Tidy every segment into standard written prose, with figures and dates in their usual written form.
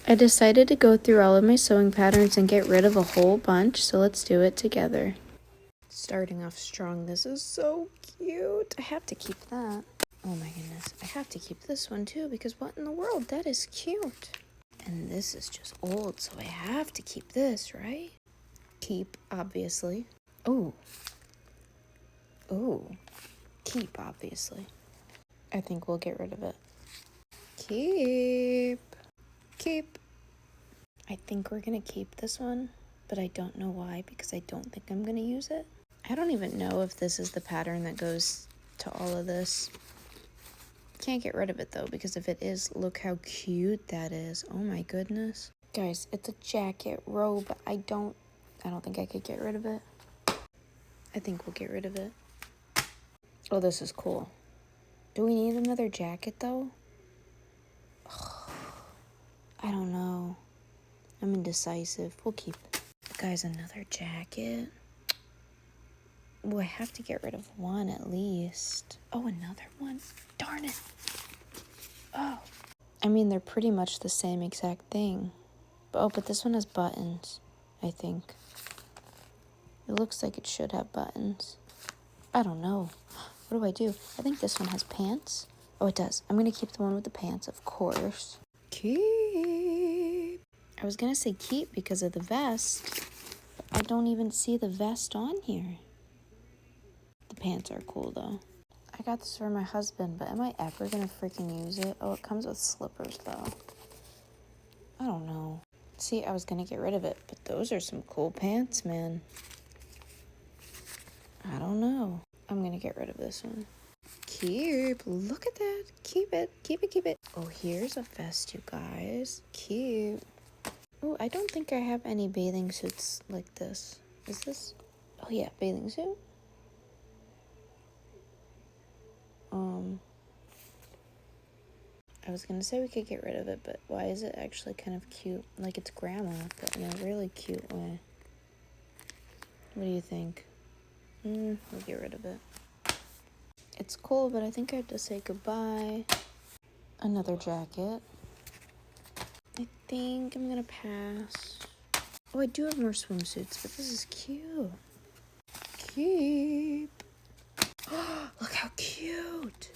I decided to go through all of my sewing patterns and get rid of a whole bunch, so let's do it together. Starting off strong. This is so cute. I have to keep that. Oh my goodness. I have to keep this one too, because what in the world? That is cute. And this is just old, so I have to keep this, right? Keep, obviously. Oh. Oh. Keep, obviously. I think we'll get rid of it. Keep. Keep. I think we're gonna keep this one, but I don't know why, because I don't think I'm gonna use it. I don't even know if this is the pattern that goes to all of this. Can't get rid of it though, because if it is, look how cute that is. Oh my goodness. Guys, it's a jacket robe. I don't think I could get rid of it. I think we'll get rid of it. Oh, this is cool. Do we need another jacket though? I don't know. I'm indecisive. We'll keep it. Guys, another jacket. Oh, I have to get rid of one at least. Oh, another one. Darn it. Oh. I mean, they're pretty much the same exact thing. But this one has buttons, I think. It looks like it should have buttons. I don't know. What do I do? I think this one has pants. Oh, it does. I'm going to keep the one with the pants, of course. Keep. I was going to say keep because of the vest. But I don't even see the vest on here. The pants are cool, though. I got this for my husband, but am I ever going to freaking use it? Oh, it comes with slippers, though. I don't know. See, I was going to get rid of it, but those are some cool pants, man. I don't know. I'm going to get rid of this one. Keep. Look at that. Keep it. Keep it. Keep it. Oh, here's a vest, you guys. Keep. Oh, I don't think I have any bathing suits like this. Is this? Oh, yeah, bathing suit. I was going to say we could get rid of it, but why is it actually kind of cute? Like it's grandma, but in a really cute way. What do you think? We'll get rid of it. It's cool, but I think I have to say goodbye. Another jacket. I think I'm gonna pass. Oh, I do have more swimsuits, but this is cute. Keep. Look how cute.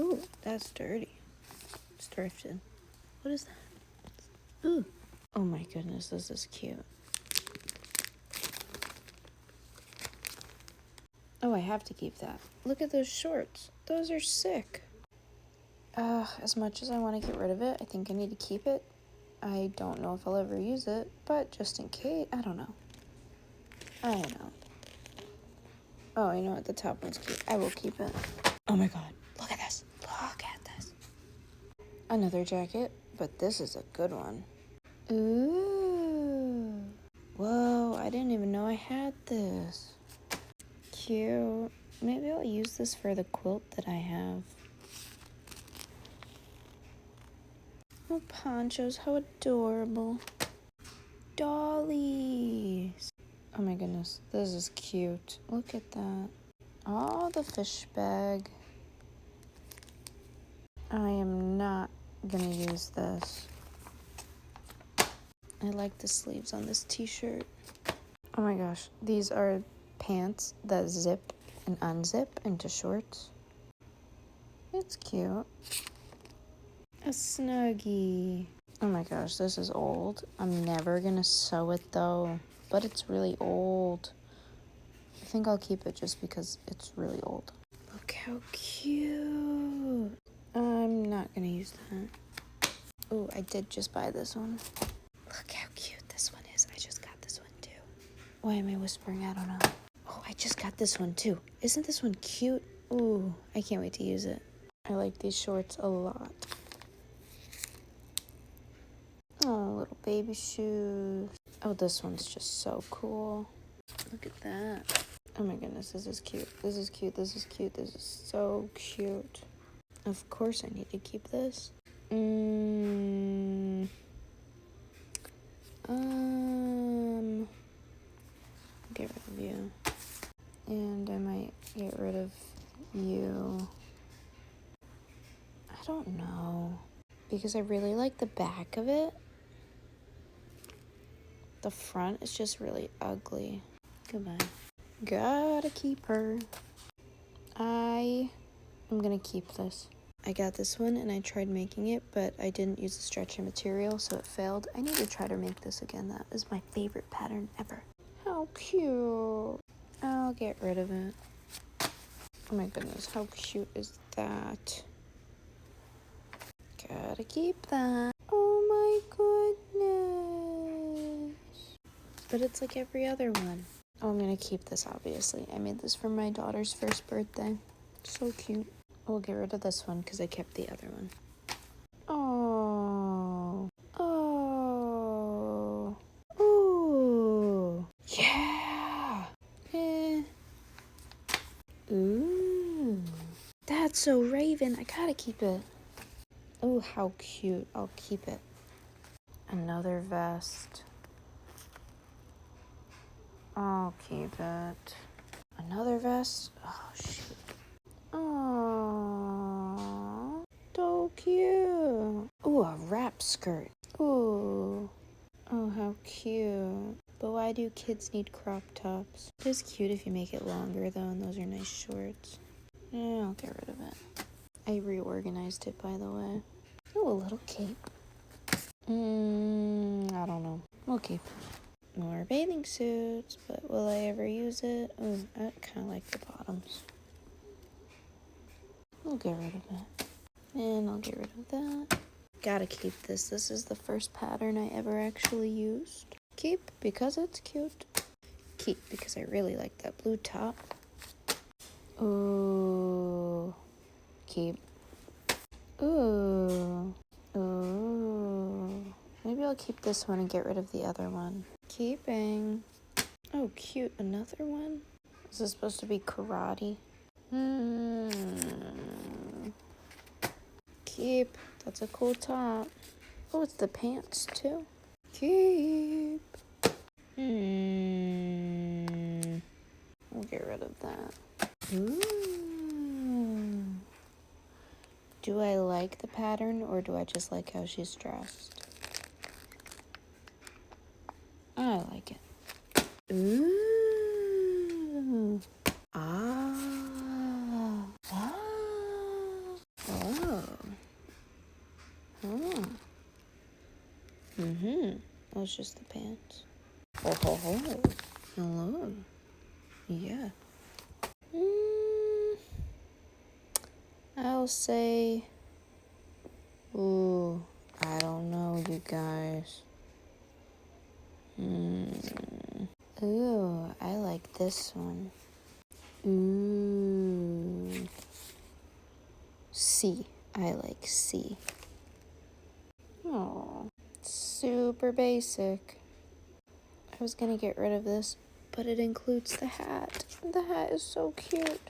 Ooh, that's dirty. It's thrifted. What is that? Ooh. Oh my goodness, this is cute. Oh, I have to keep that. Look at those shorts. Those are sick. As much as I want to get rid of it, I think I need to keep it. I don't know if I'll ever use it, but just in case, I don't know. Oh, you know what? The top one's cute. I will keep it. Oh my god. Look at this. Look at this. Another jacket, but this is a good one. Ooh. Whoa, I didn't even know I had this. Cute. Maybe I'll use this for the quilt that I have. Oh, ponchos, how adorable. Dollies. Oh my goodness, this is cute. Look at that. Oh, the fish bag. I am not gonna use this. I like the sleeves on this t-shirt. Oh my gosh, these are pants that zip and unzip into shorts. It's cute. A Snuggie. Oh my gosh, this is old. I'm never gonna sew it though, but it's really old. I think I'll keep it just because it's really old. Look how cute. I'm not gonna use that. Oh, I did just buy this one. Look how cute this one is. I just got this one too. Why am I whispering? I don't know. Oh, I just got this one too. Isn't this one cute? Ooh, I can't wait to use it. I like these shorts a lot. Oh, little baby shoes. Oh, this one's just so cool. Look at that. Oh my goodness, this is cute. This is cute. This is cute. This is so cute. Of course I need to keep this. Get rid of you. And I might get rid of you. I don't know. because I really like the back of it. The front is just really ugly. Goodbye. Gotta keep her. I'm gonna keep this. I got this one and I tried making it, but I didn't use the stretchy material, so it failed. I need to try to make this again. That is my favorite pattern ever. How cute. I'll get rid of it. Oh my goodness, how cute is that? Gotta keep that. Oh my goodness. But it's like every other one. Oh, I'm gonna keep this, obviously. I made this for my daughter's first birthday. So cute. We'll get rid of this one because I kept the other one. Oh. Oh. Ooh. Yeah. Ooh. That's so Raven. I gotta keep it. Oh, how cute. I'll keep it. Another vest. I'll keep it. Another vest. Oh, shoot. Oh, so cute. Ooh, a wrap skirt. Ooh. Oh, how cute. But why do kids need crop tops? It is cute if you make it longer, though, and those are nice shorts. Yeah, I'll get rid of it. I reorganized it, by the way. Oh, a little cape. I don't know. We'll keep it. More bathing suits, but will I ever use it? Oh, I kind of like the bottoms. We'll get rid of it. And I'll get rid of that. Gotta keep this. This is the first pattern I ever actually used. Keep because it's cute. Keep because I really like that blue top. Ooh. Keep. Ooh. Ooh. Maybe I'll keep this one and get rid of the other one. Keeping. Oh, cute. Another one? Is this supposed to be karate? Keep. That's a cool top. Oh, it's the pants too. Keep. We'll get rid of that. Ooh. Do I like the pattern or do I just like how she's dressed? I like it. Ooh. Ah. Ah. Oh. Oh. Oh, it's just the pants. Oh, ho, ho. Hello. Yeah. I'll say... Ooh, I don't know, you guys. Ooh, I like this one. Ooh. C. I like C. Oh, super basic. I was gonna get rid of this, but it includes the hat. The hat is so cute.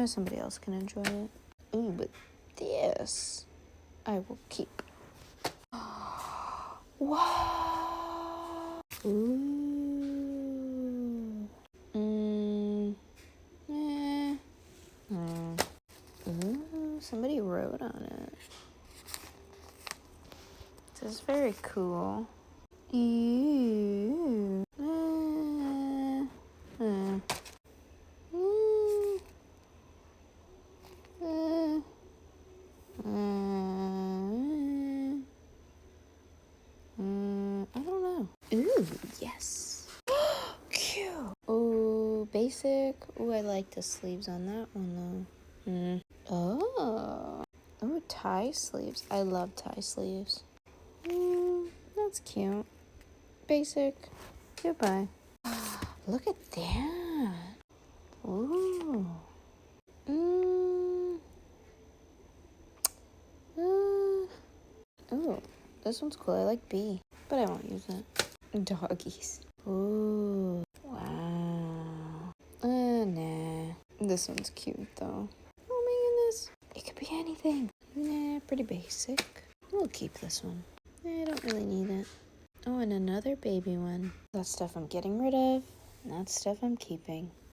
Somebody else can enjoy it. Ooh, but this I will keep. Wow. Ooh. Ooh, somebody wrote on it. This is very cool. Ew. I don't know. Ooh, yes. Cute. Ooh, basic. Ooh, I like the sleeves on that one though. Oh. Ooh, tie sleeves. I love tie sleeves. That's cute. Basic. Goodbye. Look at that. Ooh. Ooh, this one's cool. I like B, but I won't use it. Doggies. Ooh. Wow. Nah. This one's cute though. Oh my goodness. It could be anything. Nah, pretty basic. We'll keep this one. I don't really need it. Oh, and another baby one. That stuff I'm getting rid of, and that stuff I'm keeping.